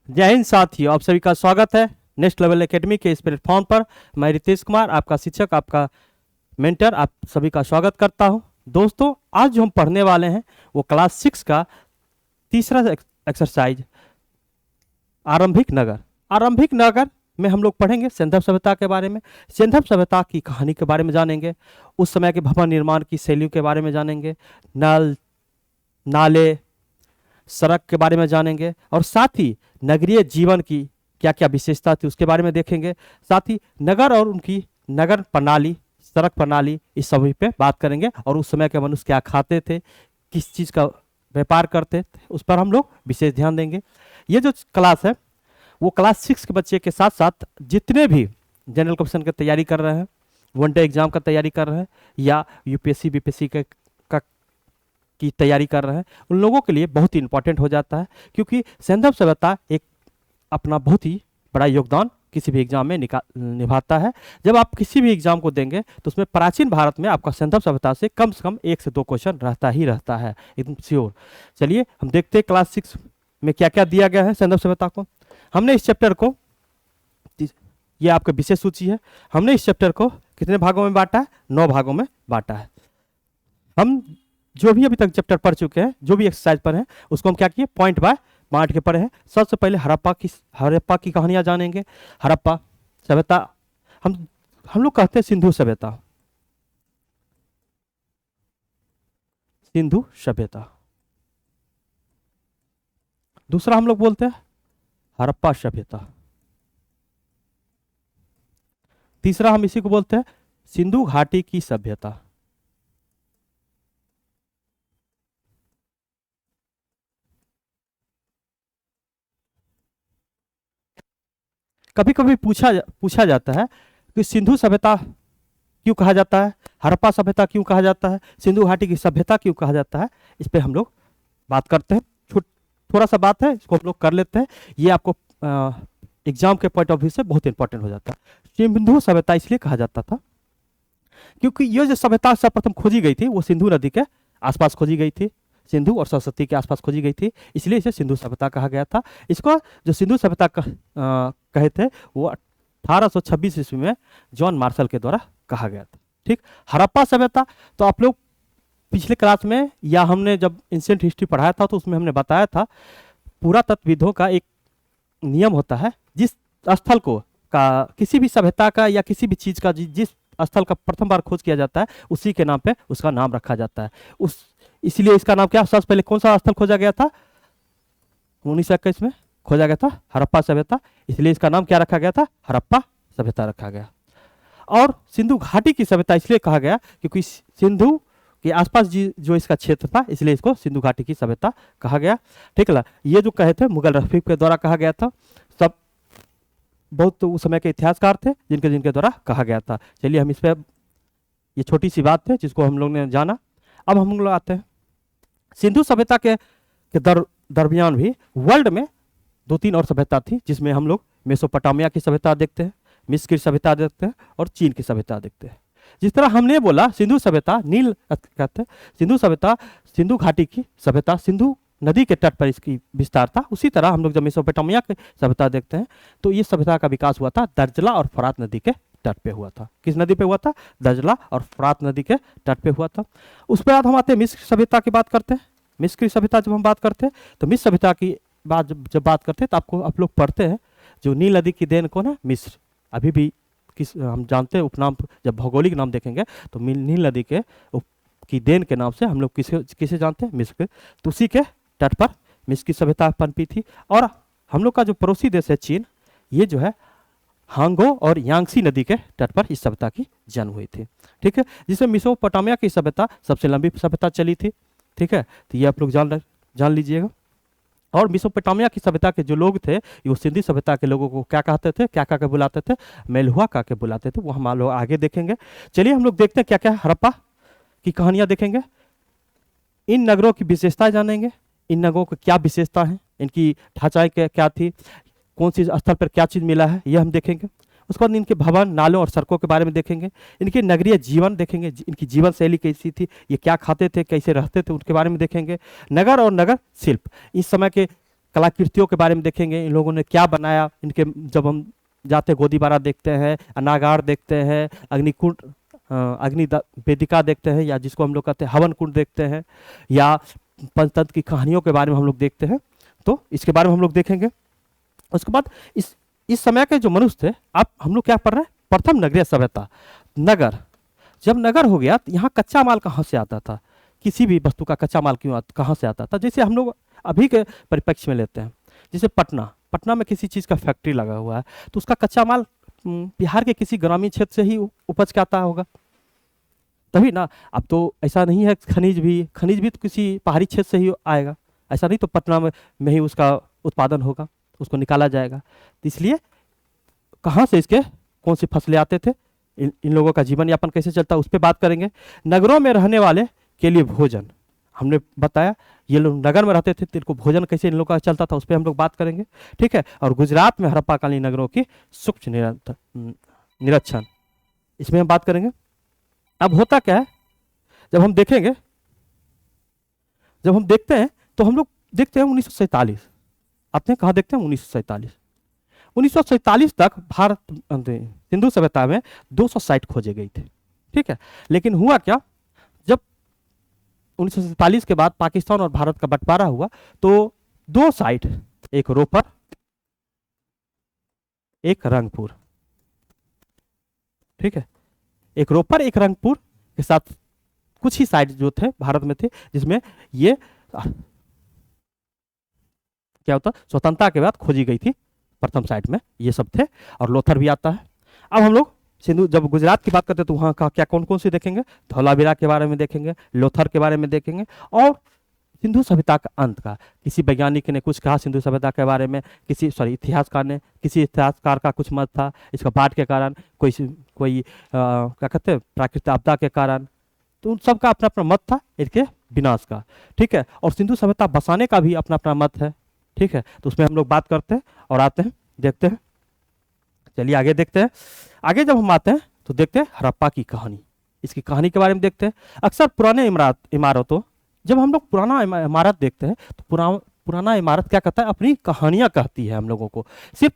जय हिंद साथियों, आप सभी का स्वागत है नेक्स्ट लेवल एकेडमी के इस प्लेटफॉर्म पर। मैं रितेश कुमार, आपका शिक्षक, आपका मेंटर, आप सभी का स्वागत करता हूं। दोस्तों, आज जो हम पढ़ने वाले हैं वो क्लास 6 का तीसरा एक्सरसाइज आरंभिक नगर। आरंभिक नगर में हम लोग पढ़ेंगे सिंधु सभ्यता के बारे में, सिंधु सभ्यता की कहानी के बारे में जानेंगे, उस समय के भवन निर्माण की शैलियों के बारे में जानेंगे, नल, नाले, सड़क के बारे में जानेंगे और साथ ही नगरीय जीवन की क्या क्या विशेषता थी उसके बारे में देखेंगे। साथ ही नगर और उनकी नगर प्रणाली, सड़क प्रणाली, इस सभी पे बात करेंगे और उस समय के मनुष्य क्या खाते थे, किस चीज़ का व्यापार करते थे, उस पर हम लोग विशेष ध्यान देंगे। ये जो क्लास है वो क्लास 6 के बच्चे के साथ साथ जितने भी जनरल क्वेश्चन की तैयारी कर रहे हैं, वनडे एग्जाम का तैयारी कर रहे हैं या यूपीएससी बीपीएससी के की तैयारी कर रहे हैं, उन लोगों के लिए बहुत ही इंपॉर्टेंट हो जाता है, क्योंकि सिंधु सभ्यता एक अपना बहुत ही बड़ा योगदान किसी भी एग्जाम में निभाता है। जब आप किसी भी एग्जाम को देंगे तो उसमें प्राचीन भारत में आपका सिंधु सभ्यता से कम 1 से 2 क्वेश्चन रहता ही रहता है, एकदम श्योर। चलिए हम देखते हैं क्लास 6 में क्या क्या दिया गया है सिंधु सभ्यता को। हमने इस चैप्टर को, ये आपका विषय सूची है, हमने इस चैप्टर को कितने भागों में बांटा है? 9 भागों में बांटा है। हम जो भी अभी तक चैप्टर पढ़ चुके हैं, जो भी एक्सरसाइज पर हैं, उसको हम क्या किए, पॉइंट बाय बांट के पढ़े हैं। सबसे पहले हड़प्पा की कहानियां जानेंगे। हड़प्पा सभ्यता, हम लोग कहते हैं सिंधु सभ्यता, सिंधु सभ्यता। दूसरा हम लोग बोलते हैं हड़प्पा सभ्यता। तीसरा हम इसी को बोलते हैं सिंधु घाटी की सभ्यता। कभी कभी पूछा जाता है कि सिंधु सभ्यता क्यों कहा जाता है, हड़प्पा सभ्यता क्यों कहा जाता है, सिंधु घाटी की सभ्यता क्यों कहा जाता है। इस पे हम लोग बात करते हैं। थोड़ा सा बात है, इसको हम लोग कर लेते हैं। ये आपको एग्जाम के पॉइंट ऑफ व्यू से बहुत इंपॉर्टेंट हो जाता है। सिंधु सभ्यता इसलिए कहा जाता था क्योंकि ये जो सभ्यता सर्वप्रथम खोजी गई थी वो सिंधु नदी के आसपास खोजी गई थी, सिंधु और सरस्वती के आसपास खोजी गई थी, इसलिए इसे सिंधु सभ्यता कहा गया था। इसको जो सिंधु सभ्यता कहे थे वो 1826 ईस्वी में जॉन मार्शल के द्वारा कहा गया था। ठीक। हड़प्पा सभ्यता तो आप लोग पिछले क्लास में या हमने जब एंशिएंट हिस्ट्री पढ़ाया था तो उसमें हमने बताया था, पुरातत्वविदों का एक नियम होता है, जिस स्थल को का किसी भी सभ्यता का या किसी भी चीज का जिस स्थल का प्रथम बार खोज किया जाता है उसी के नाम पे उसका नाम रखा जाता है। इसलिए इसका नाम क्या, सबसे पहले कौन सा स्थल खोजा गया था? 1921 में खोजा गया था हड़प्पा सभ्यता, इसलिए इसका नाम क्या रखा गया था? हड़प्पा सभ्यता रखा गया। और सिंधु घाटी की सभ्यता इसलिए कहा गया क्योंकि सिंधु के आसपास जो इसका क्षेत्र था, इसलिए इसको सिंधु घाटी की सभ्यता कहा गया। ठीक है। ये जो कहे थे मुगल रफीक के द्वारा कहा गया था। सब बहुत तो उस समय के इतिहासकार थे जिनके द्वारा कहा गया था। चलिए हम इस पर, ये छोटी सी बात है जिसको हम लोग ने जाना। अब हम लोग आते हैं सिंधु सभ्यता के दरमियान भी वर्ल्ड में 2-3 और सभ्यता थी, जिसमें हम लोग मेसोपोटामिया की सभ्यता देखते हैं, मिस्र की सभ्यता देखते हैं और चीन की सभ्यता देखते हैं। जिस तरह हमने बोला सिंधु सभ्यता नील कहते हैं, सिंधु सभ्यता सिंधु घाटी की सभ्यता, सिंधु नदी के तट पर इसकी विस्तार था, उसी तरह हम लोग जब मेसोपोटामिया की सभ्यता देखते हैं तो ये सभ्यता का विकास हुआ था दर्जला और फरात नदी के तट पे हुआ था। किस नदी पे हुआ था? दर्जला और फरात नदी के तट पे हुआ था। उस पर बाद हम आते हैं मिस्र सभ्यता की बात करते हैं। मिस्र की सभ्यता जब हम बात करते हैं तो मिस्र सभ्यता की बात जब बात करते हैं तो आपको आप लोग पढ़ते हैं जो नील नदी की देन को ना मिस्र, अभी भी किस हम जानते हैं उपनाम, जब भौगोलिक नाम देखेंगे तो नील नदी के की देन के नाम से हम लोग किसे जानते हैं? मिस्र के। तो उसी के तट पर मिस्र की सभ्यता पनपी थी। और हम लोग का जो पड़ोसी देश है चीन, ये जो है हांगो और यांगसी नदी के तट पर इस सभ्यता की जन्म हुई थी। ठीक है। जिसमें मेसोपोटामिया की सभ्यता सबसे लंबी सभ्यता चली थी। ठीक है। तो ये आप लोग जान लीजिएगा। और मेसोपोटामिया की सभ्यता के जो लोग थे वो सिंधु सभ्यता के लोगों को क्या कहते थे, क्या कह के बुलाते थे? मेलहुआ कह के बुलाते थे। वो हम लोग आगे देखेंगे। चलिए हम लोग देखते हैं क्या क्या हड़प्पा की कहानियां देखेंगे, इन नगरों की विशेषताएं जानेंगे, इन नगरों की क्या विशेषता है, इनकी ढांचाई क्या थी, कौन सी स्थल पर क्या चीज़ मिला है, यह हम देखेंगे। उसके बाद इनके भवन, नालों और सड़कों के बारे में देखेंगे, इनके नगरीय जीवन देखेंगे, इनकी जीवन शैली कैसी थी, ये क्या खाते थे, कैसे रहते थे, उनके बारे में देखेंगे। नगर और नगर शिल्प, इस समय के कलाकृतियों के बारे में देखेंगे, इन लोगों ने क्या बनाया। इनके जब हम जाते गोदीबारा देखते हैं, अनागार देखते हैं, अग्निकुंड अग्नि वेदिका देखते हैं, या जिसको हम लोग कहते हैं हवन कुंड देखते हैं, या पंचतंत्र की कहानियों के बारे में हम लोग देखते हैं, तो इसके बारे में हम लोग देखेंगे। उसके बाद इस समय के जो मनुष्य थे, आप हम लोग क्या पढ़ रहे हैं, प्रथम नगरीय सभ्यता। नगर, जब नगर हो गया तो यहाँ कच्चा माल कहाँ से आता था, किसी भी वस्तु का कच्चा माल कहाँ से आता था। जैसे हम लोग अभी के परिप्रेक्ष्य में लेते हैं, जैसे पटना में किसी चीज़ का फैक्ट्री लगा हुआ है, तो उसका कच्चा माल बिहार के किसी ग्रामीण क्षेत्र से ही उपज के आता होगा, तभी ना। अब तो ऐसा नहीं है, खनिज भी तो किसी पहाड़ी क्षेत्र से ही आएगा, ऐसा नहीं तो पटना में ही उसका उत्पादन होगा, उसको निकाला जाएगा। तो इसलिए कहाँ से इसके कौन सी फसलें आते थे, इन लोगों का जीवन यापन कैसे चलता है, उस पर बात करेंगे। नगरों में रहने वाले के लिए भोजन, हमने बताया ये लोग नगर में रहते थे तो इनको भोजन कैसे इन लोगों का चलता था, उस पर हम लोग बात करेंगे, ठीक है। और गुजरात में हड़प्पाकालीन नगरों की सूक्ष्म निरीक्षण, इसमें हम बात करेंगे। अब होता क्या है, जब हम देखते हैं तो हम लोग देखते हैं 1947, आपने कहाँ देखते हैं 1947 तक भारत सिंधु सभ्यता में 200 साइट खोजे गई थे, ठीक है। लेकिन हुआ क्या, जब 1947 के बाद पाकिस्तान और भारत का बंटवारा हुआ तो 2 साइट, एक रोपर एक रंगपुर, ठीक है, एक रोपर एक रंगपुर के साथ कुछ ही साइट जो थे भारत में थे, जिसमें ये क्या होता स्वतंत्रता के बाद खोजी गई थी प्रथम साइट में, ये सब थे। और लोथर भी आता है। अब हम लोग सिंधु जब गुजरात की बात करते हैं तो वहाँ का क्या कौन कौन सी देखेंगे, धौलावीरा के बारे में देखेंगे, लोथर के बारे में देखेंगे, और सिंधु सभ्यता का अंत का। किसी वैज्ञानिक ने कुछ कहा सिंधु सभ्यता के बारे में, किसी इतिहासकार का कुछ मत था, इसका बाढ़ के कारण, कोई क्या कहते हैं प्राकृतिक आपदा के कारण, तो उन सबका अपना अपना मत था इसके विनाश का, ठीक है। और सिंधु सभ्यता बसाने का भी अपना अपना मत है, ठीक है। तो उसमें हम लोग बात करते हैं और आते हैं, देखते हैं। चलिए आगे देखते हैं। आगे जब हम आते हैं तो देखते हैं हड़प्पा की कहानी, इसकी कहानी के बारे में देखते हैं। अक्सर पुराने इमारतों, जब हम लोग पुराना इमारत देखते हैं तो पुराना इमारत क्या कहता है, अपनी कहानियां कहती है हम लोगों को। सिर्फ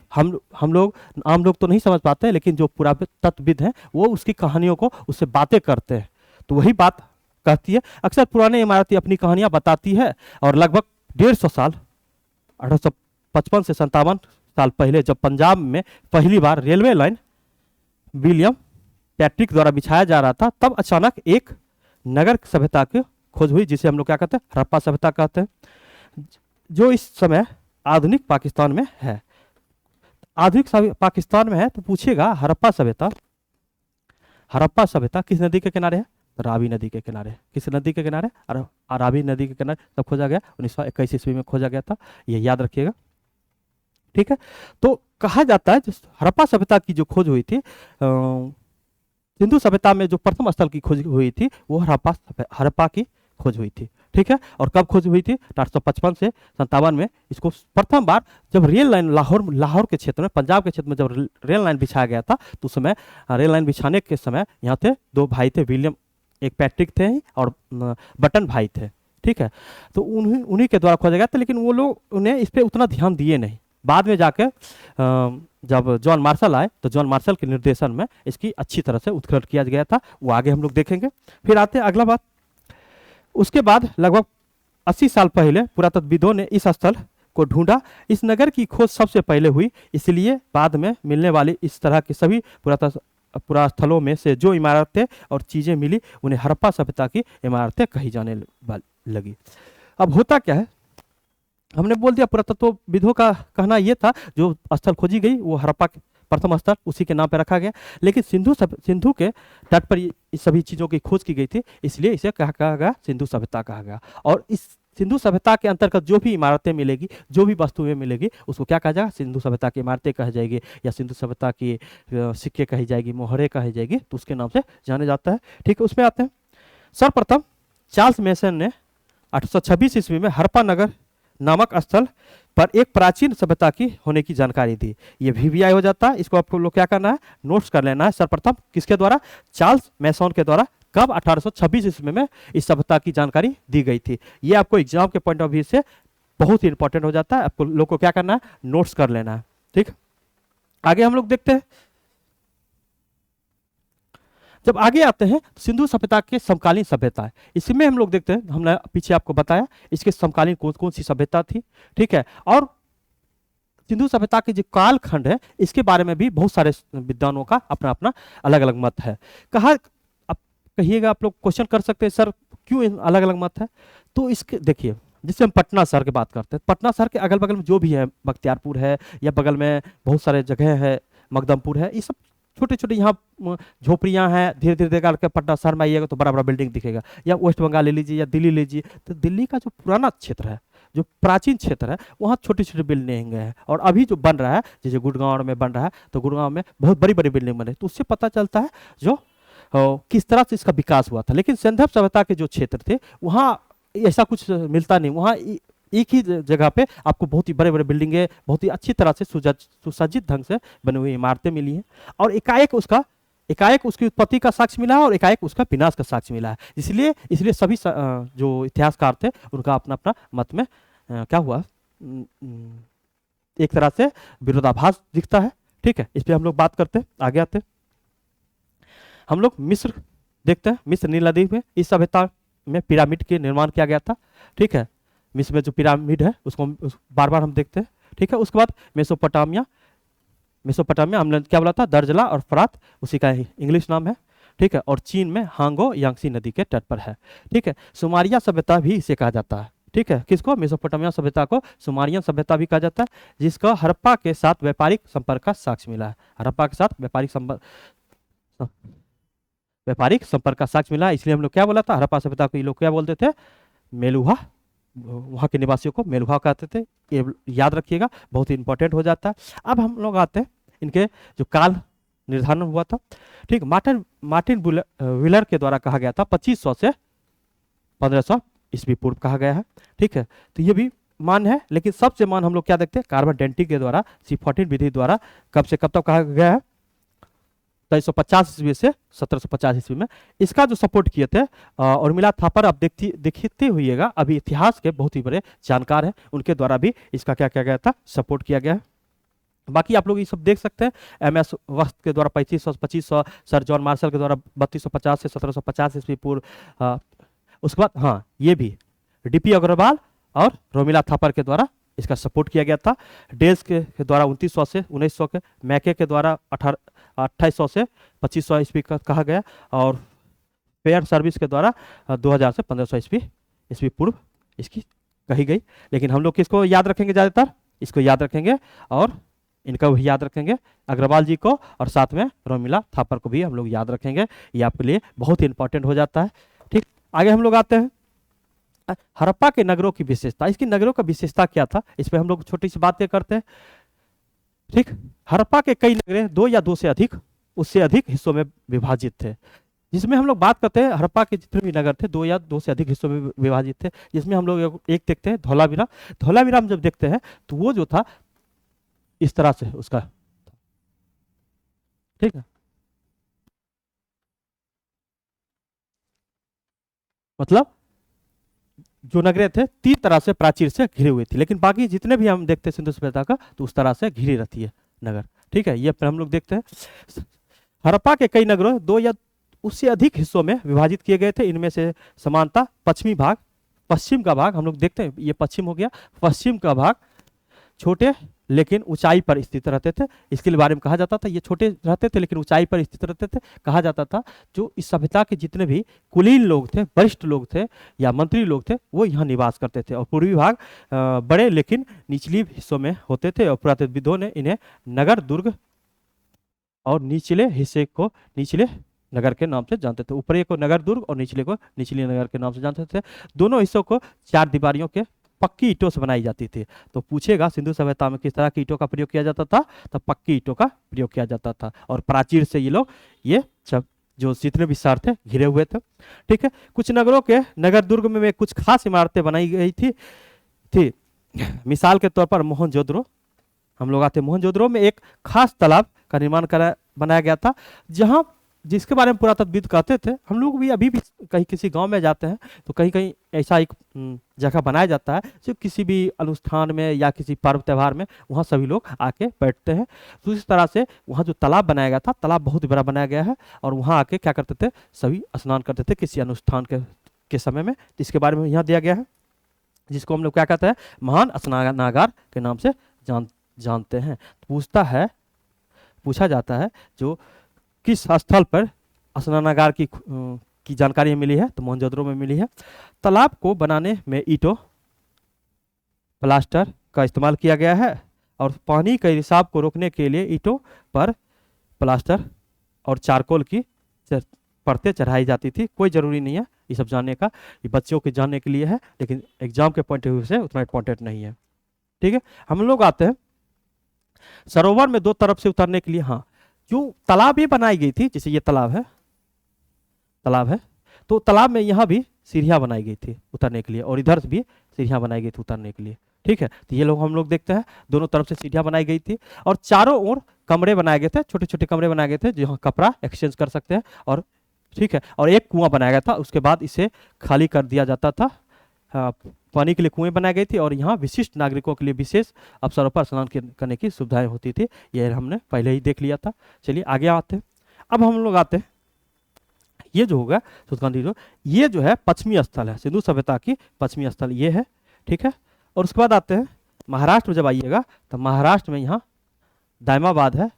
हम लोग आम लोग तो नहीं समझ पाते हैं, लेकिन जो पुरातत्वविद हैं वो उसकी कहानियों को, उससे बातें करते हैं, तो वही बात कहती है। अक्सर पुराने इमारतें अपनी कहानियां बताती है, और लगभग 150 साल 1855 से 57 साल पहले जब पंजाब में पहली बार रेलवे लाइन विलियम पैट्रिक द्वारा बिछाया जा रहा था, तब अचानक एक नगर सभ्यता की खोज हुई, जिसे हम लोग क्या कहते हैं, हड़प्पा सभ्यता कहते हैं, जो इस समय आधुनिक पाकिस्तान में है। आधुनिक पाकिस्तान में है तो पूछेगा हड़प्पा सभ्यता किस नदी के किनारे है, रावी नदी के किनारे। किस नदी के किनारे, रावी नदी के किनारे तब खोजा गया, 1921 ईस्वी में खोजा गया था, ये याद रखिएगा, ठीक है। तो कहा जाता है हड़प्पा सभ्यता की जो खोज हुई थी, सिंधु सभ्यता में जो प्रथम स्थल की खोज हुई थी वो हड़प्पा की खोज हुई थी, ठीक है। और कब खोज हुई थी, 1855 से 57 में इसको प्रथम बार जब रेल लाइन लाहौर के क्षेत्र में, पंजाब के क्षेत्र में जब रेल लाइन बिछाया गया था, तो उस समय रेल लाइन बिछाने के समय यहाँ थे 2 भाई थे, विलियम, एक पैट्रिक थे और बटन भाई थे, ठीक है। तो उन्हीं के द्वारा खोजा गया था, लेकिन वो लोग उन्हें इस पर उतना ध्यान दिए नहीं। बाद में जाके जब जॉन मार्शल आए तो जॉन मार्शल के निर्देशन में इसकी अच्छी तरह से उत्खनन किया गया था, वो आगे हम लोग देखेंगे। फिर आते हैं अगला बात। उसके बाद लगभग 80 साल पहले पुरातत्वविदों ने इस स्थल को ढूंढा। इस नगर की खोज सबसे पहले हुई, इसलिए बाद में मिलने वाली इस तरह के सभी पुरास्थलों में से जो इमारतें और चीज़ें मिली उन्हें हड़प्पा सभ्यता की इमारतें कही जाने लगी। अब होता क्या है, हमने बोल दिया पुरातत्वविदों का कहना यह था जो स्थल खोजी गई वो हड़प्पा प्रथम स्थल उसी के नाम पर रखा गया, लेकिन सिंधु के तट पर इस सभी चीज़ों की खोज की गई थी, इसलिए इसे कहा गया सिंधु सभ्यता कहा गया। और इस सिंधु सभ्यता के अंतर्गत जो भी इमारतें मिलेगी, जो भी वस्तुएं मिलेगी, उसको क्या कहा जाएगा, सिंधु सभ्यता की इमारतें कही जाएगी, या सिंधु सभ्यता की सिक्के कही जाएगी, मोहरें कही जाएगी, तो उसके नाम से जाने जाता है, ठीक है। उसमें आते हैं। सर्वप्रथम चार्ल्स मेसन ने 1826 ईस्वी में हड़प्पा नगर नामक स्थल पर एक प्राचीन सभ्यता की होने की जानकारी दी। ये VVI हो जाता है, इसको आपको लोग क्या करना है, नोट्स कर लेना है। सर्वप्रथम किसके द्वारा, चार्ल्स मेसन के द्वारा। कब, 1826 ईस्वी में इस सभ्यता की जानकारी दी गई थी। ये आपको एग्जाम के पॉइंट ऑफ व्यू से बहुत ही इंपॉर्टेंट हो जाता है। आपको लोग को क्या करना है, नोट्स कर लेना है। ठीक, आगे हम लोग देखते हैं। जब आगे आते हैं तो सिंधु सभ्यता के समकालीन सभ्यता है, इसमें हम लोग देखते हैं, हमने पीछे आपको बताया इसके समकालीन कौन कौन सी सभ्यता थी। ठीक है, और सिंधु सभ्यता के जो कालखंड है इसके बारे में भी बहुत सारे विद्वानों का अपना अपना अलग अलग मत है। कहा, आप कहिएगा, आप लोग क्वेश्चन कर सकते हैं सर क्यों अलग अलग मत है। तो इसके देखिए, जिससे हम पटना शहर की बात करते हैं, पटना शहर के अगल बगल में जो भी है, बख्तियारपुर है या बगल में बहुत सारे जगह है, मकदमपुर है, ये सब छोटे छोटे यहाँ झोपड़ियाँ हैं। धीरे धीरे धीरे करके पटना शहर में आइएगा तो बड़ा बड़ा बिल्डिंग दिखेगा। या वेस्ट बंगाल ले लीजिए या दिल्ली ले लीजिए, तो दिल्ली का जो पुराना क्षेत्र है, जो प्राचीन क्षेत्र है, वहाँ छोटी छोटी बिल्डिंग है। और अभी जो बन रहा है, जैसे गुड़गांव में बन रहा है, तो गुड़गांव में बहुत बड़ी बड़ी बिल्डिंग बन रही है। तो उससे पता चलता है जो किस तरह से इसका विकास हुआ था। लेकिन सिंधु सभ्यता के जो क्षेत्र थे वहाँ ऐसा कुछ मिलता नहीं। वहाँ एक ही जगह पे आपको बहुत ही बड़े बड़े बिल्डिंगें, बहुत ही अच्छी तरह से सुसज्जित ढंग से बनी हुई इमारतें मिली हैं। और एकाएक उसकी उत्पत्ति का साक्ष्य मिला है और एकाएक उसका विनाश का साक्ष्य मिला है। इसलिए इसलिए सभी जो इतिहासकार थे उनका अपना अपना मत में क्या हुआ, एक तरह से विरोधाभास दिखता है। ठीक है, इस पर हम लोग बात करते हैं, आगे आते हैं। हम लोग मिस्र देखते हैं। मिस्र नील नदी में इस सभ्यता में पिरामिड के निर्माण किया गया था। ठीक है, मिस्र में जो पिरामिड है उसको बार बार हम देखते हैं। ठीक है, उसके बाद मेसोपोटामिया हमने क्या बोला था, दर्जला और फरात उसी का इंग्लिश नाम है। ठीक है, और चीन में हांगो यांगसी नदी के तट पर है। ठीक है, सुमारिया सभ्यता भी इसे कहा जाता है। ठीक है, किसको, मेसोपोटामिया सभ्यता को सुमारियन सभ्यता भी कहा जाता है, जिसका हड़प्पा के साथ व्यापारिक संपर्क का साक्ष्य मिला है। हड़प्पा के साथ व्यापारिक संपर्क का साक्ष्य मिला, इसलिए हम लोग क्या बोला था, हड़प्पा सभ्यता को ये लोग क्या बोलते थे, मेलुहा, वहाँ के निवासियों को मेलुहा कहते थे। ये याद रखिएगा, बहुत ही इंपॉर्टेंट हो जाता है। अब हम लोग आते हैं इनके जो काल निर्धारण हुआ था। ठीक, मार्टिन व्हीलर के द्वारा कहा गया था 2500 से 1500 ईस्वी पूर्व कहा गया है। ठीक है, तो ये भी मान है, लेकिन सबसे मान हम लोग क्या देखते हैं, कार्बन डेटिंग के द्वारा C14 विधि द्वारा कब से कब तक कहा गया है, 2350 ईस्वी से 1750 ईस्वी में। इसका जो सपोर्ट किए थे उर्मिला थापर, आप देखते हुइएगा, अभी इतिहास के बहुत ही बड़े जानकार हैं, उनके द्वारा भी इसका क्या किया गया था, सपोर्ट किया गया है। बाकी आप लोग ये सब देख सकते हैं, MS वक्त के द्वारा 2500 2500, सर जॉन मार्शल के द्वारा 3250 से 1750 ईस्वी पूर्व। उसके बाद हाँ, ये भी DP अग्रवाल और रोमिला थापर के द्वारा इसका सपोर्ट किया गया था। डेल्स के द्वारा 2900 से 1900 के, मैके के द्वारा 2800 से 2500 ईस्वी का कहा गया, और फेयर सर्विस के द्वारा 2000 से 1500 ईस्वी पूर्व इसकी कही गई। लेकिन हम लोग किसको याद रखेंगे, ज़्यादातर इसको याद रखेंगे और इनका भी याद रखेंगे, अग्रवाल जी को, और साथ में रोमिला थापर को भी हम लोग याद रखेंगे। ये आपके लिए बहुत ही इंपॉर्टेंट हो जाता है। ठीक, आगे हम लोग आते हैं हड़प्पा के नगरों की विशेषता। इसकी नगरों का विशेषता क्या था, इस पर हम लोग छोटी सी बातें करते हैं। ठीक, हड़प्पा के कई नगरें 2 या 2 से अधिक, उससे अधिक हिस्सों में विभाजित थे। जिसमें हम लोग बात करते हैं, हड़प्पा के जितने भी नगर थे 2 या 2 से अधिक हिस्सों में विभाजित थे। जिसमें हम लोग एक देखते हैं धौलावीरा। धौलावीरा हम जब देखते हैं तो वो जो था इस तरह से उसका, ठीक है, मतलब जो नगरें थे 3 तरह से प्राचीर से घिरे हुए थे, लेकिन बाकी जितने भी हम देखते हैं सिंधु सभ्यता का, तो उस तरह से घिरी रहती है नगर। ठीक है, ये हम लोग देखते हैं हड़प्पा के कई नगरों 2 या उससे अधिक हिस्सों में विभाजित किए गए थे। इनमें से समानता पश्चिमी भाग, पश्चिम का भाग हम लोग देखते हैं, ये पश्चिम हो गया, पश्चिम का भाग छोटे लेकिन ऊंचाई पर स्थित रहते थे। इसके बारे में कहा जाता था ये छोटे रहते थे लेकिन ऊंचाई पर स्थित रहते थे। कहा जाता था जो इस सभ्यता के जितने भी कुलीन लोग थे, वरिष्ठ लोग थे या मंत्री लोग थे, वो यहाँ निवास करते थे। और पूर्वी भाग बड़े लेकिन निचली हिस्सों में होते थे। और पुरातत्वविदों ने इन्हें नगर दुर्ग और निचले हिस्से को निचले नगर के नाम से जानते थे। ऊपरी को नगर दुर्ग और निचले को निचले नगर के नाम से जानते थे। दोनों हिस्सों को 4 दीवारियों के पक्की ईंटों से बनाई जाती थी। तो पूछेगा सिंधु सभ्यता में किस तरह की ईंटों का प्रयोग किया जाता था, तो पक्की ईंटों का प्रयोग किया जाता था। और प्राचीर से ये लोग ये सब जो जितने भी शहर थे घिरे हुए थे। ठीक है, कुछ नगरों के नगर दुर्ग में कुछ खास इमारतें बनाई गई थी। मिसाल के तौर पर मोहनजोदड़ो, हम लोग आते मोहनजोदड़ो में एक खास तालाब का निर्माण बनाया गया था, जिसके बारे में पुरातत्वविद कहते थे, हम लोग भी अभी भी कहीं किसी गांव में जाते हैं तो कहीं कहीं ऐसा एक जगह बनाया जाता है जो किसी भी अनुष्ठान में या किसी पर्व त्यौहार में वहाँ सभी लोग आके बैठते हैं। तो इस तरह से वहाँ जो तालाब बनाया गया था, तालाब बहुत बड़ा बनाया गया है और वहाँ आके क्या करते थे, सभी स्नान करते थे किसी अनुष्ठान के समय में, जिसके बारे में यहाँ दिया गया है, जिसको हम लोग क्या कहते हैं, महान स्नानागार के नाम से जानते हैं। पूछा जाता है जो किस स्थल पर स्नानागार की जानकारी मिली है, तो मोहनजोदड़ो में मिली है। तालाब को बनाने में ईंटों, प्लास्टर का इस्तेमाल किया गया है और पानी के रिसाव को रोकने के लिए ईंटों पर प्लास्टर और चारकोल की परतें चढ़ाई जाती थी। कोई ज़रूरी नहीं है ये सब जानने का, ये बच्चों के जानने के लिए है, लेकिन एग्जाम के पॉइंट ऑफ व्यू से उतना इंपॉर्टेंट नहीं है। ठीक है, हम लोग आते हैं सरोवर में दो तरफ से उतरने के लिए। हाँ, क्यों तालाब ये बनाई गई थी, जैसे ये तालाब है तो तालाब में यहाँ भी सीढ़ियाँ बनाई गई थी उतरने के लिए और इधर से भी सीढ़ियाँ बनाई गई थी उतरने के लिए। ठीक है, तो ये लोग हम लोग देखते हैं दोनों तरफ से सीढ़ियाँ बनाई गई थी और चारों ओर कमरे बनाए गए थे, छोटे छोटे कमरे बनाए गए थे जहाँ कपड़ा एक्सचेंज कर सकते हैं। और ठीक है, और एक कुआं बनाया गया था, उसके बाद इसे खाली कर दिया जाता था। हाँ, पानी के लिए कुएं बनाई गई थी और यहाँ विशिष्ट नागरिकों के लिए विशेष अवसरों पर स्नान करने की सुविधाएं होती थी। यह हमने पहले ही देख लिया था। चलिए आगे आते हैं। अब हम लोग आते हैं, ये जो होगा सुल्तानगंज जो, ये जो है पश्चिमी स्थल है, सिंधु सभ्यता की पश्चिमी स्थल ये है। ठीक है, और उसके बाद आते हैं महाराष्ट्र में। जब आइएगा तो महाराष्ट्र में यहाँ दायमाबाद है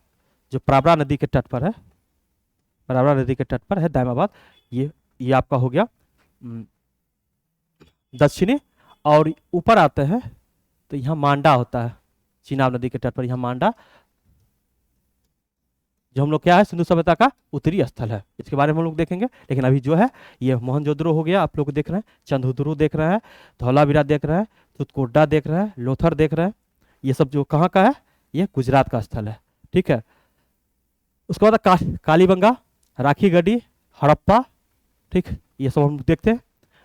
जो प्रवरा नदी के तट पर है, प्रवरा नदी के तट पर है दायमाबाद। ये आपका हो गया दक्षिणी। और ऊपर आते हैं तो यहाँ मांडा होता है, चिनाब नदी के तट पर यहाँ मांडा, जो हम लोग क्या है, सिंधु सभ्यता का उत्तरी स्थल है। इसके बारे में हम लोग देखेंगे, लेकिन अभी जो है ये मोहनजोदड़ो हो गया, आप लोग देख रहे हैं, चंद्रहुदुरु देख रहे हैं, धौलावीरा देख रहे हैं, तुतकोड्डा देख रहे हैं, लोथर देख रहे हैं। ये सब जो कहाँ का है, ये गुजरात का स्थल है। ठीक है, उसके बाद कालीबंगा, राखी गढ़ी, हड़प्पा। ठीक, ये सब हम देखते हैं,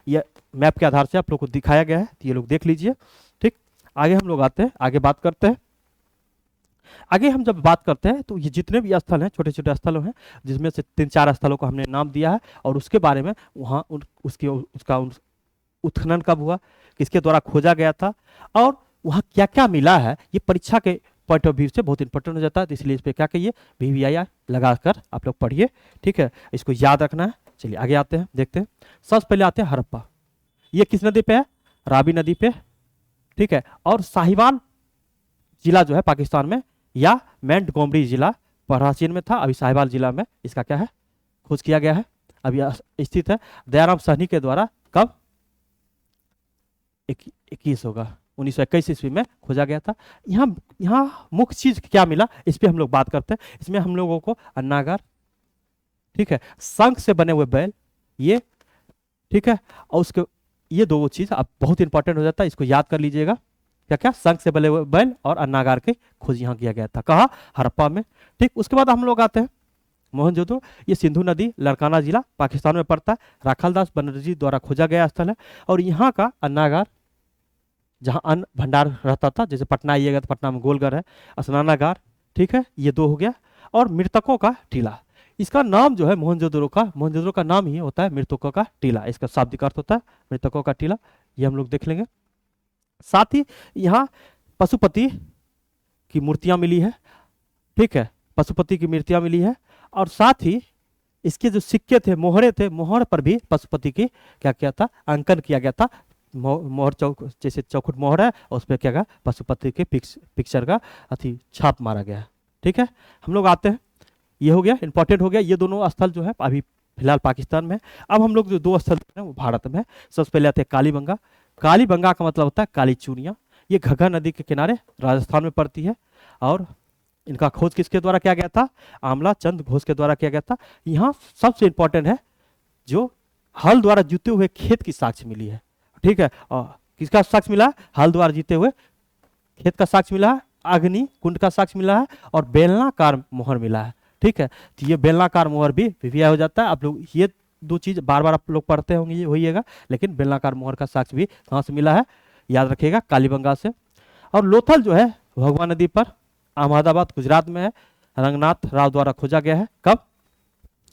ये मैप के आधार से आप लोग को दिखाया गया है, तो ये लोग देख लीजिए। ठीक, आगे हम लोग आते हैं, आगे बात करते हैं। आगे हम जब बात करते हैं तो ये जितने भी स्थल हैं, छोटे छोटे स्थल हैं, जिसमें से 3-4 स्थलों को हमने नाम दिया है और उसके बारे में वहाँ उसका उत्खनन कब हुआ, किसके द्वारा खोजा गया था और वहाँ क्या क्या मिला है, ये परीक्षा के पॉइंट ऑफ व्यू से बहुत इंपॉर्टेंट हो जाता है। तो इसलिए इस पर क्या कहिए, VVIR लगाकर आप लोग पढ़िए। ठीक है, इसको याद रखना है। चलिए आगे आते हैं, देखते हैं। सबसे पहले आते हैं हड़प्पा। ये किस नदी पे है, रावी नदी पे। ठीक है, और साहिवाल जिला जो है पाकिस्तान में, या मोंटगोमरी जिला प्राचीन में था, अभी साहिवाल जिला में इसका क्या है, खोज किया गया है, अभी स्थित है। दयाराम साहनी के द्वारा कब 21 होगा 1921 ईस्वी में खोजा गया था। यहाँ मुख्य चीज क्या मिला, इस पर हम लोग बात करते हैं। इसमें हम लोगों को अन्नागार, ठीक है, शंख से बने हुए बैल, ये ठीक है, और उसके ये दो चीज अब बहुत इंपॉर्टेंट हो जाता है, इसको याद कर लीजिएगा। क्या क्या, शंख से बने हुए बैल और अन्नागार की खोज यहाँ किया गया था, कहाँ, हड़प्पा में। ठीक, उसके बाद हम लोग आते हैं मोहनजोदड़ो। ये सिंधु नदी, लड़काना जिला पाकिस्तान में पड़ता है, राखालदास बनर्जी द्वारा खोजा गया स्थल है। और यहाँ का अन्नागार, जहाँ अन्न भंडार रहता था, जैसे पटना आइएगा तो पटना में गोलघर है, स्नानागार। ठीक है, ये दो हो गया। और मृतकों का टीला, इसका नाम जो है मोहनजोदड़ो का नाम ही होता है मृतकों का टीला, इसका शाब्दिक अर्थ होता है मृतकों का टीला, ये हम लोग देख लेंगे। साथ ही यहाँ पशुपति की मूर्तियां मिली है। ठीक है, पशुपति की मूर्तियां मिली है और साथ ही इसके जो सिक्के थे, मोहरे थे, मोहर पर भी पशुपति की क्या किया था, अंकन किया गया था। मोहर जैसे चौखुट मोहर है और उस पर क्या गया, पशुपति के पिक्चर का छाप मारा गया है। ठीक है, हम लोग आते हैं, ये हो गया इंपॉर्टेंट हो गया। ये दोनों स्थल जो है अभी फिलहाल पाकिस्तान में। अब हम लोग जो दो स्थल हैं वो भारत में है। सबसे पहले आते हैं कालीबंगा। कालीबंगा का मतलब होता है काली चूड़ियाँ। ये घग्गर नदी के किनारे राजस्थान में पड़ती है और इनका खोज किसके द्वारा किया गया था, आमला चंद घोष के द्वारा किया गया था। यहाँ सबसे इंपॉर्टेंट है जो हल द्वारा जुते हुए खेत की साक्ष्य मिली है। ठीक है, और किसका साक्ष्य मिला, हल द्वारा जीते हुए खेत का साक्ष्य मिला है, अग्नि कुंड का साक्ष्य मिला है और बेलनाकार मोहर मिला है। ठीक है, तो ये बेलनाकार मोहर भी VVI हो जाता है। आप लोग ये दो चीज बार बार आप लोग पढ़ते होंगे, ये होइएगा, लेकिन बेलनाकार मोहर का साक्ष्य भी कहाँ से मिला है, याद रखिएगा, कालीबंगा से। और लोथल जो है भगवा नदी पर अहमदाबाद गुजरात में है, रंगनाथ राव द्वारा खोजा गया है। कब,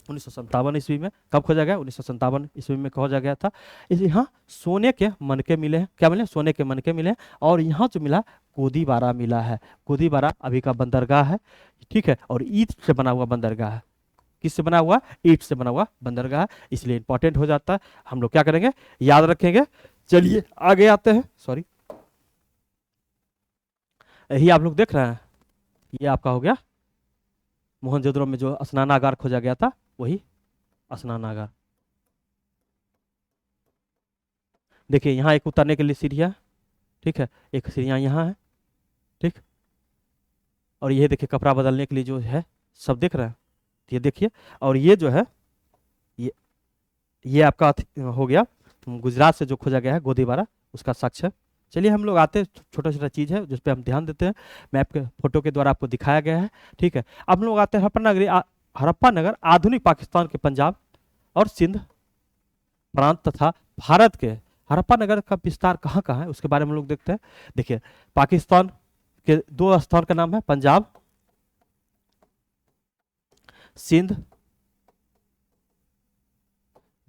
1957 ईस्वी में। कब खोजा गया? 1957 ईस्वी में खोजा गया था। इस यहाँ सोने के मनके मिले हैं। क्या मिले? सोने के मनके मिले हैं। और यहाँ जो मिला, गोदीबारा मिला है। गोदीबारा अभी का बंदरगाह है, ठीक है, और ईंट से बना हुआ बंदरगाह है। किससे बना हुआ? ईंट से बना हुआ बंदरगाह है, इसलिए इंपॉर्टेंट हो जाता है। हम लोग क्या करेंगे? याद रखेंगे। चलिए आगे आते हैं। सॉरी, यही आप लोग देख रहे हैं, ये आपका हो गया मोहनजोदड़ो में जो स्नानागार खोजा गया था, वही स्नानागार। देखिए यहाँ एक उतरने के लिए सीढ़ियाँ, ठीक है, एक सीढ़ियाँ यहाँ है, ठीक। और ये देखिए कपड़ा बदलने के लिए जो है, सब देख रहे हैं, ये देखिए। और ये जो है, ये ये आपका हो गया गुजरात से जो खोजा गया है गोदीबारा, उसका साक्ष्य। चलिए हम लोग आते हैं, छोटा छोटा चीज़ है जिस पे हम ध्यान देते हैं, मैप के फोटो के द्वारा आपको दिखाया गया है, ठीक है। अब हम लोग आते हैं हड़प्पा नगरी। हड़प्पा नगर आधुनिक पाकिस्तान के पंजाब और सिंध प्रांत तथा भारत के, हड़प्पा नगर का विस्तार कहाँ कहाँ है उसके बारे में हम लोग देखते हैं। देखिए पाकिस्तान के दो स्थान का नाम है, पंजाब, सिंध,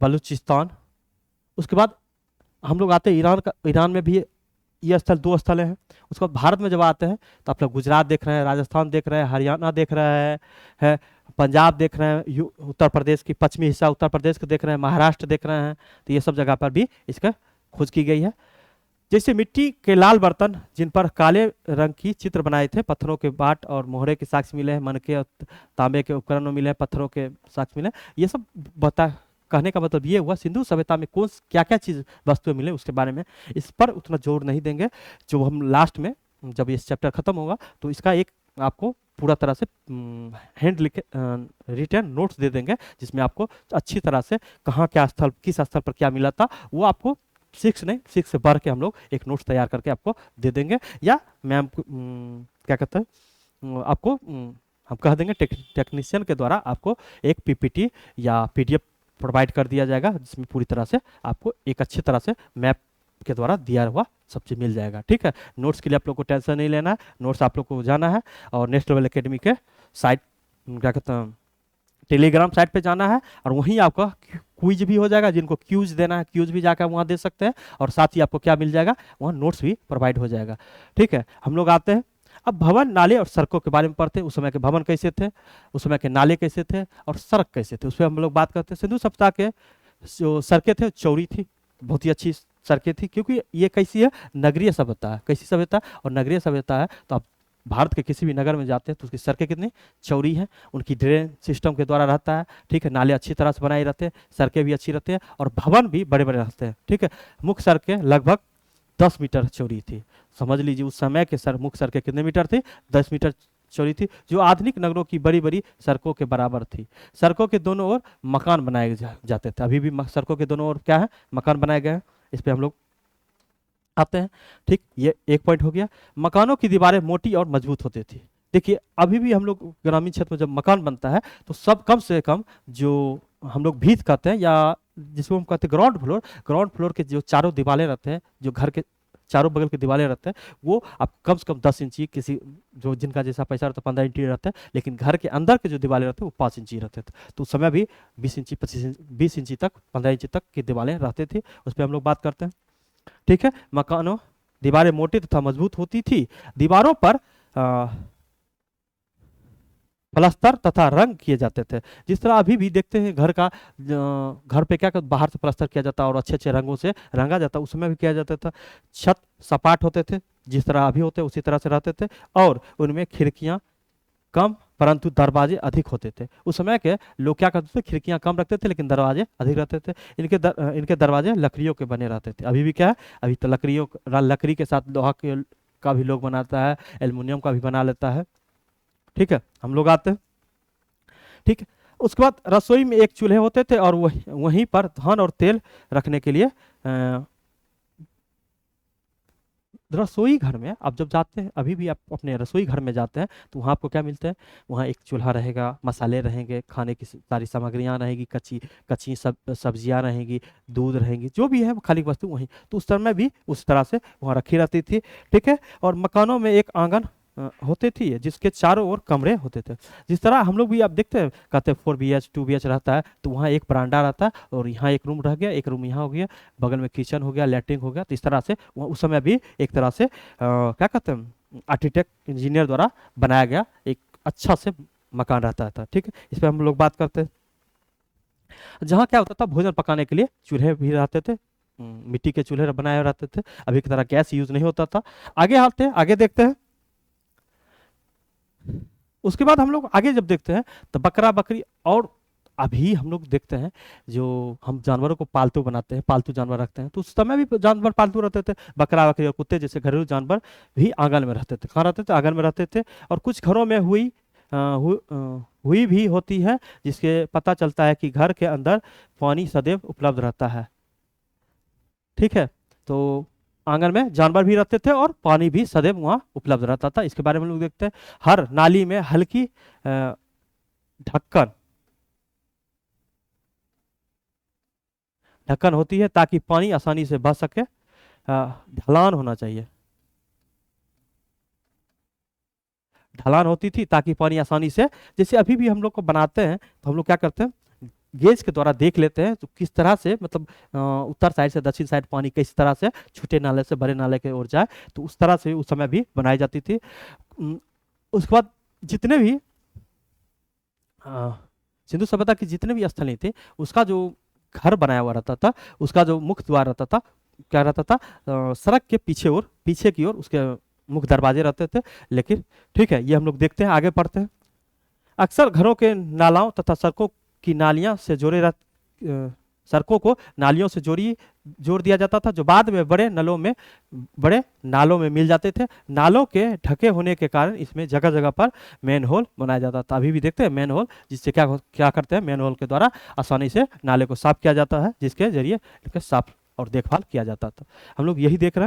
बलूचिस्तान। उसके बाद हम लोग आते हैं ईरान का। ईरान में भी ये स्थल, दो स्थल हैं। उसके बाद भारत में जब आते हैं तो आप लोग गुजरात देख रहे हैं, राजस्थान देख रहे हैं, हरियाणा देख रहे हैं, पंजाब देख रहे हैं, उत्तर प्रदेश की पश्चिमी हिस्सा उत्तर प्रदेश को देख रहे हैं, महाराष्ट्र देख रहे हैं। तो ये सब जगह पर भी इसका खोज की गई है। जैसे मिट्टी के लाल बर्तन जिन पर काले रंग की चित्र बनाए थे, पत्थरों के बाट और मोहरे के साक्ष्य मिले हैं, मनके और तांबे के उपकरण मिले हैं, पत्थरों के साक्ष्य मिले, ये सब बता कहने का मतलब ये हुआ सिंधु सभ्यता में कौन क्या क्या चीज़ वस्तुएं मिले उसके बारे में। इस पर उतना जोर नहीं देंगे, जो हम लास्ट में जब ये चैप्टर खत्म होगा तो इसका एक आपको पूरा तरह से हैंड लिखे रिटर्न नोट्स दे देंगे, जिसमें आपको अच्छी तरह से कहाँ क्या स्थल, किस स्थल पर क्या मिला था, वो आपको 6 से बढ़ के हम लोग एक नोट्स तैयार करके आपको दे देंगे। या मैम क्या कहते हैं, आपको हम कह देंगे टेक्नीशियन के द्वारा आपको एक पीपीटी या पीडीएफ प्रोवाइड कर दिया जाएगा, जिसमें पूरी तरह से आपको एक अच्छी तरह से मैप के द्वारा दिया हुआ सब चीज़ मिल जाएगा, ठीक है। नोट्स के लिए आप लोग को टेंशन नहीं लेना है, नोट्स आप लोग को जाना है और नेक्स्ट लेवल एकेडमी के साइट, क्या कहते हैं, टेलीग्राम साइट पे जाना है, और वहीं आपका क्विज भी हो जाएगा। जिनको क्यूज देना है, क्यूज भी जाकर वहाँ दे सकते हैं, और साथ ही आपको क्या मिल जाएगा, वहाँ नोट्स भी प्रोवाइड हो जाएगा, ठीक है। हम लोग आते हैं अब भवन, नाले और सड़कों के बारे में पढ़ते हैं। उस समय के भवन कैसे थे, उस समय के नाले कैसे थे, और सड़क कैसे थे, उस पर हम लोग बात करते हैं। सिंधु सभ्यता के जो सड़कें थे चौड़ी थी, बहुत ही अच्छी सड़कें थी, क्योंकि ये कैसी है, नगरीय सभ्यता है। कैसी सभ्यता? और नगरीय सभ्यता है, तो आप भारत के किसी भी नगर में जाते हैं तो उसकी सड़कें कितनी चौड़ी हैं, उनकी ड्रेन सिस्टम के द्वारा रहता है, ठीक है। नाले अच्छी तरह से बनाए रहते हैं, सड़कें भी अच्छी रहती हैं, और भवन भी बड़े बड़े रहते हैं, ठीक है। मुख्य सड़कें लगभग 10 मीटर चौड़ी थी। समझ लीजिए उस समय के मुख्य सड़कें कितने मीटर थी, 10 मीटर चौड़ी थी, जो आधुनिक नगरों की बड़ी बड़ी सड़कों के बराबर थी। सड़कों के दोनों ओर मकान बनाए जाते थे। अभी भी सड़कों के दोनों ओर क्या है, मकान बनाए गए हैं। इस पर हम लोग आते हैं, ठीक। ये एक पॉइंट हो गया। मकानों की दीवारें मोटी और मजबूत होती थी। देखिए अभी भी हम लोग ग्रामीण क्षेत्र में जब मकान बनता है तो सब कम से कम जो हम लोग भीत कहते हैं, या जिसको हम कहते हैं ग्राउंड फ्लोर के जो चारों दीवारें रहते हैं, जो घर के चारों बगल के दीवारें रहते हैं, वो आप कम से कम 10 इंची, किसी जो जिनका जैसा पैसा रहता है 15 इंची रहता है, लेकिन घर के अंदर के जो दीवारें रहते हैं वो 5 इंची रहते थे। तो उस समय भी 20 इंची 25 इंची 20 इंची तक 15 इंची तक की दीवारें रहते थे। उस पर हम लोग बात करते हैं, ठीक है। मकानों दीवारें मोटी तथा मजबूत होती थी। दीवारों पर प्लास्टर तथा रंग किए जाते थे। जिस तरह अभी भी देखते हैं घर पे क्या बाहर से प्लास्टर किया जाता है और अच्छे अच्छे रंगों से रंगा जाता है, उस समय भी किया जाता था। छत सपाट होते थे, जिस तरह अभी होते उसी तरह से रहते थे, और उनमें खिड़कियां कम परंतु दरवाजे अधिक होते थे। उस समय के लोग क्या करते थे, खिड़कियां कम रखते थे लेकिन दरवाजे अधिक रहते थे। इनके दरवाजे लकड़ियों के बने रहते थे। अभी भी क्या है, अभी तो लकड़ी के साथ लोहा का भी लोग बनाता है, एल्युमिनियम का भी बना लेता है, ठीक है। हम लोग आते हैं, ठीक है। उसके बाद रसोई में एक चूल्हे होते थे, और वहीं पर धान और तेल रखने के लिए रसोई घर में आप जब जाते हैं, अभी भी आप अपने रसोई घर में जाते हैं तो वहाँ आपको क्या मिलता है, वहाँ एक चूल्हा रहेगा, मसाले रहेंगे, खाने की सारी सामग्रियाँ रहेगी, कच्ची सब्जियाँ रहेंगी, दूध रहेंगी, जो भी है खाली वस्तु वहीं। तो उस समय भी उस तरह से वहाँ रखी रहती थी, ठीक है। और मकानों में एक आंगन होते थे जिसके चारों ओर कमरे होते थे। जिस तरह हम लोग भी आप देखते हैं, कहते हैं 4 BH 2 BH रहता है, तो वहाँ एक बरांडा रहता है और यहाँ एक रूम रह गया, एक रूम यहाँ हो गया, बगल में किचन हो गया, लैट्रिन हो गया। तो इस तरह से उस समय भी एक तरह से क्या कहते हैं, आर्किटेक्ट इंजीनियर द्वारा बनाया गया एक अच्छा से मकान रहता था। ठीक है, इस पर हम लोग बात करते हैं। जहाँ क्या होता था, भोजन पकाने के लिए चूल्हे भी रहते थे, मिट्टी के चूल्हे बनाए रहते थे, अभी की तरह गैस यूज नहीं होता था। आगे आते हैं, आगे देखते हैं। उसके बाद हम लोग आगे जब देखते हैं तो बकरा बकरी, और अभी हम लोग देखते हैं जो हम जानवरों को पालतू बनाते हैं, पालतू जानवर रखते हैं, तो उस समय भी जानवर पालतू रहते थे, बकरा बकरी और कुत्ते जैसे घरेलू जानवर भी आंगन में रहते थे। कहाँ रहते थे? आंगन में रहते थे। और कुछ घरों में हुई भी होती है, जिसके पता चलता है कि घर के अंदर पानी सदैव उपलब्ध रहता है। ठीक है, तो आंगन में जानवर भी रहते थे और पानी भी सदैव वहाँ उपलब्ध रहता था। इसके बारे में हम लोग देखते हैं, हर नाली में हल्की ढक्कन ढक्कन होती है ताकि पानी आसानी से बह सके। ढलान होना चाहिए, ढलान होती थी ताकि पानी आसानी से, जैसे अभी भी हम लोग को बनाते हैं तो हम लोग क्या करते हैं, गेज के द्वारा देख लेते हैं तो किस तरह से, मतलब उत्तर साइड से दक्षिण साइड पानी किस तरह से छोटे नाले से बड़े नाले की ओर जाए, तो उस तरह से उस समय भी बनाई जाती थी। उसके बाद जितने भी सिंधु सभ्यता के जितने भी स्थल नहीं थे, उसका जो घर बनाया हुआ रहता था, उसका जो मुख्य द्वार रहता था, क्या रहता था, सड़क के पीछे और पीछे की ओर उसके मुख्य दरवाजे रहते थे। लेकिन ठीक है, ये हम लोग देखते हैं, आगे पढ़ते हैं। अक्सर घरों के नालाओं तथा सड़कों की नालियां से सड़कों को नालियों से जोड़ दिया जाता था, जो बाद में बड़े नालों में मिल जाते थे। नालों के ढके होने के कारण इसमें जगह जगह पर मैन होल बनाया जाता था। अभी भी देखते हैं मैन होल, जिससे क्या करते हैं, मैन होल के द्वारा आसानी से नाले को साफ किया जाता है, जिसके जरिए साफ और देखभाल किया जाता था। हम लोग यही देख रहे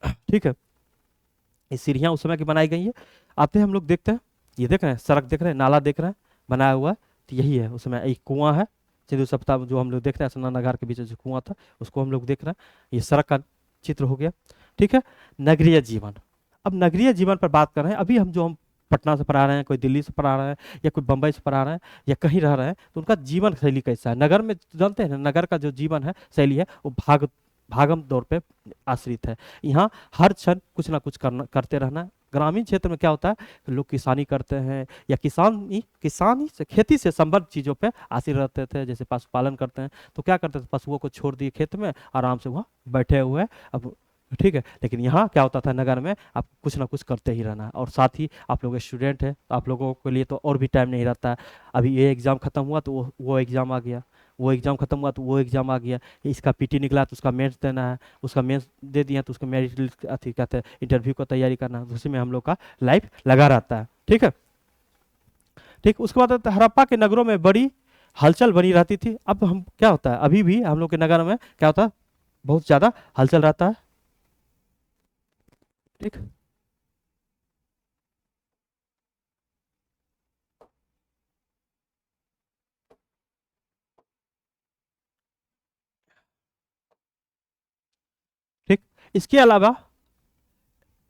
हैं। ठीक है, ये सीढ़ियाँ उस समय की बनाई गई है। आते हैं हम लोग देखते हैं, ये देख रहे हैं, सड़क देख रहे हैं, नाला देख रहे हैं बनाया हुआ है, तो यही है। उसमें एक कुआं है, सिंधु सभ्यता जो हम लोग देख रहे हैं, स्नानागार के बीच जो कुआं था उसको हम लोग देख रहे हैं। ये सड़क का चित्र हो गया। ठीक है, नगरीय जीवन। अब नगरीय जीवन पर बात कर रहे हैं। अभी हम पटना से पढ़ा रहे हैं, कोई दिल्ली से पढ़ा रहे हैं, या कोई बम्बई से पढ़ा रहे हैं, या कहीं रह रहे हैं, तो उनका जीवन शैली कैसा है। नगर में जानते हैं ना, नगर का जो जीवन है, शैली है, वो भागम दौड़ पे आश्रित है। यहाँ हर क्षण कुछ ना कुछ करते रहना। ग्रामीण क्षेत्र में क्या होता है, लोग किसानी करते हैं, या किसानी से, खेती से संबद्ध चीज़ों पे आश्रित रहते थे, जैसे पशुपालन करते हैं। तो क्या करते थे, पशुओं को छोड़ दिए खेत में, आराम से वहाँ बैठे हुए अब। ठीक है, लेकिन यहाँ क्या होता था, नगर में आप कुछ ना कुछ करते ही रहना है। और साथ ही आप लोग स्टूडेंट हैं, तो आप लोगों के लिए तो और भी टाइम नहीं रहता है। अभी ये एग्ज़ाम खत्म हुआ तो वो एग्ज़ाम आ गया, वो एग्ज़ाम खत्म हुआ तो वो एग्ज़ाम आ गया, इसका पीटी निकला तो उसका मेंस देना है, उसका मेंस दे दिया तो उसका मेरिट अथी कहते हैं इंटरव्यू को तैयारी करना है। तो उसी में हम लोग का लाइफ लगा रहता है। ठीक है, ठीक। उसके बाद हड़प्पा के नगरों में बड़ी हलचल बनी रहती थी। अब हम क्या होता है, अभी भी हम लोग के नगर में क्या होता है, बहुत ज़्यादा हलचल रहता है। ठीक, ठीक। इसके अलावा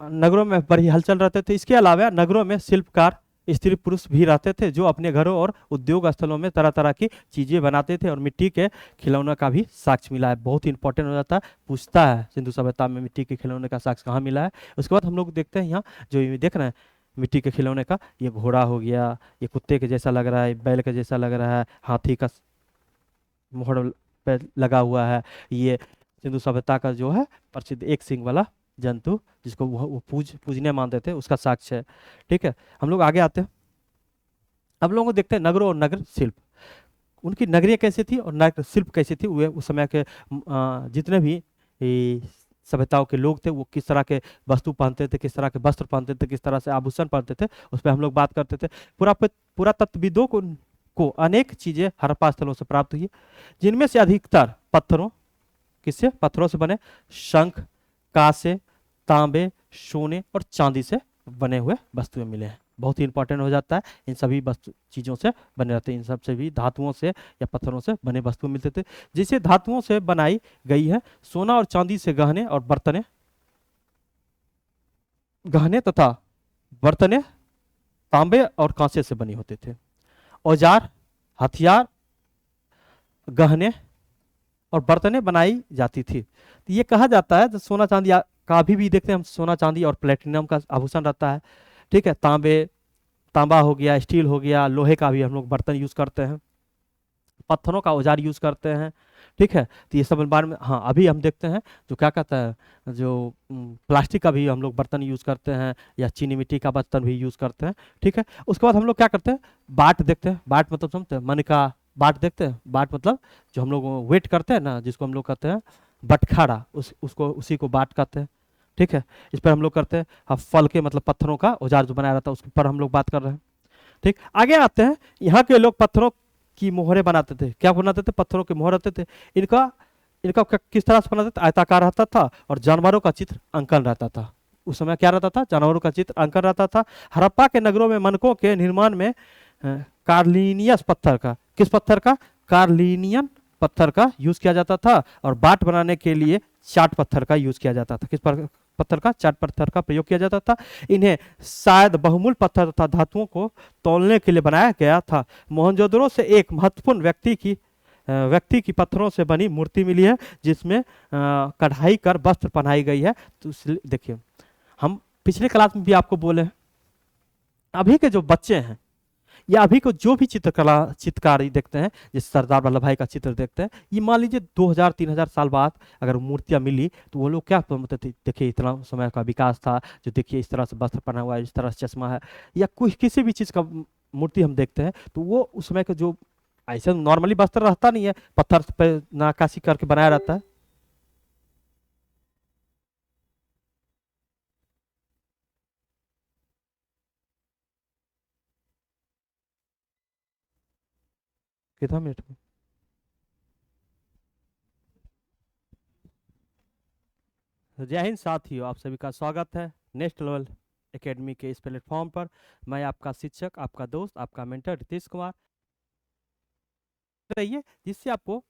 नगरों में बड़ी हलचल रहते थे। इसके अलावा नगरों में शिल्पकार स्त्री पुरुष भी रहते थे, जो अपने घरों और उद्योग स्थलों में तरह तरह की चीजें बनाते थे। और मिट्टी के खिलौनों का भी साक्ष्य मिला है, बहुत ही इंपॉर्टेंट हो जाता है, पूछता है सिंधु सभ्यता में मिट्टी के खिलौने का साक्ष्य कहाँ मिला है। उसके बाद हम लोग देखते हैं, यहाँ जो ये देख रहे हैं मिट्टी के खिलौने का, ये घोड़ा हो गया, ये कुत्ते के जैसा लग रहा है, बैल के जैसा लग रहा है, हाथी का मोहर पे लगा हुआ है। ये सिंधु सभ्यता का जो है प्रसिद्ध एक सिंग वाला जंतु, जिसको वो पूजने मानते थे, उसका साक्ष्य है। ठीक है, हम लोग आगे आते हैं। अब लोगों को देखते हैं नगरों और नगर शिल्प, उनकी नगरियाँ कैसी थी और नगर शिल्प कैसी थी। वे उस समय के जितने भी सभ्यताओं के लोग थे, वो किस तरह के वस्तु पहनते थे, किस तरह के वस्त्र पहनते थे, किस तरह से आभूषण पहनते थे, उस पर हम लोग बात करते थे। पुरातत्वविदों को अनेक चीजें हड़प्पा स्थलों से प्राप्त हुई, जिनमें से अधिकतर पत्थरों से बने शंख, कांसे, तांबे, सोने और चांदी से बने हुए वस्तुएं मिले हैं। बहुत ही इंपॉर्टेंट हो जाता है, इन सभी वस्तु चीज़ों से बने रहते हैं, इन सब से भी धातुओं से या पत्थरों से बने वस्तु मिलते थे। जिसे धातुओं से बनाई गई है, सोना और चांदी से गहने और बर्तने, गहने तथा बर्तनें तांबे और कांसे से बनी होते थे। औजार, हथियार, गहने और बर्तनें बनाई जाती थी। तो ये कहा जाता है, जो सोना चांदी का अभी भी देखते हैं हम, सोना चांदी और प्लेटिनम का आभूषण रहता है। ठीक है, तांबा हो गया, स्टील हो गया, लोहे का भी हम लोग बर्तन यूज करते हैं, पत्थरों का औजार यूज करते हैं। ठीक है, तो ये सब बारे में, हाँ अभी हम देखते हैं जो क्या कहता है, जो प्लास्टिक का भी हम लोग बर्तन यूज करते हैं, या चीनी मिट्टी का बर्तन भी यूज करते हैं। ठीक है, उसके बाद हम लोग क्या करते हैं, बाट देखते हैं। बाट मतलब समझते हैं, मन का बाट देखते हैं। बाट मतलब जो हम लोग वेट करते हैं ना, जिसको हम लोग कहते हैं बटखारा, उसको उसी को बाट कहते हैं। ठीक है, इस पर हम लोग करते हैं। हाँ, फल के मतलब पत्थरों का औजार जो बनाया रहता है उस पर हम लोग बात कर रहे हैं। ठीक, आगे आते हैं। यहाँ के लोग पत्थरों की मोहरें बनाते थे। क्या बनाते थे? पत्थरों की मोहर रहते थे। इनका इनका किस तरह से बनाते थे? आयताकार रहता था और जानवरों का चित्र अंकन रहता था। उस समय क्या रहता था? जानवरों का चित्र अंकन रहता था। हड़प्पा के नगरों में मनकों के निर्माण में कार्लिनियस पत्थर का, किस पत्थर का? कार्लिनियन पत्थर का यूज किया जाता था। और बाट बनाने के लिए चाट पत्थर का यूज किया जाता था। पत्थर का? चाट पत्थर का प्रयोग किया जाता था। इन्हें शायद बहुमूल्य पत्थर तथा धातुओं को तौलने के लिए बनाया गया था। मोहनजोदड़ो से एक महत्वपूर्ण व्यक्ति की पत्थरों से बनी मूर्ति मिली है, जिसमें कढ़ाई कर वस्त्र पहनाई गई है। तो देखिए, हम पिछले क्लास में भी आपको बोले हैं, अभी के जो बच्चे हैं या अभी को जो भी चित्रकारी देखते हैं, जैसे सरदार वल्लभ भाई का चित्र देखते हैं, ये मान लीजिए 2000-3000 साल बाद अगर मूर्तियां मिली, तो वो लोग क्या मतलब देखिए इतना समय का विकास था, जो देखिए इस तरह से वस्त्र पहना हुआ है, इस तरह से चश्मा है, या कोई किसी भी चीज का मूर्ति हम देखते हैं, तो वो उस समय का जो ऐसा नॉर्मली वस्त्र रहता नहीं है, पत्थर पे नक्काशी करके बनाया रहता है। कितना मिनट में? तो जय हिंद साथियों, आप सभी का स्वागत है नेक्स्ट लेवल एकेडमी के इस प्लेटफॉर्म पर। मैं आपका शिक्षक, आपका दोस्त, आपका मेंटर रितेश कुमार रहिए, जिससे आपको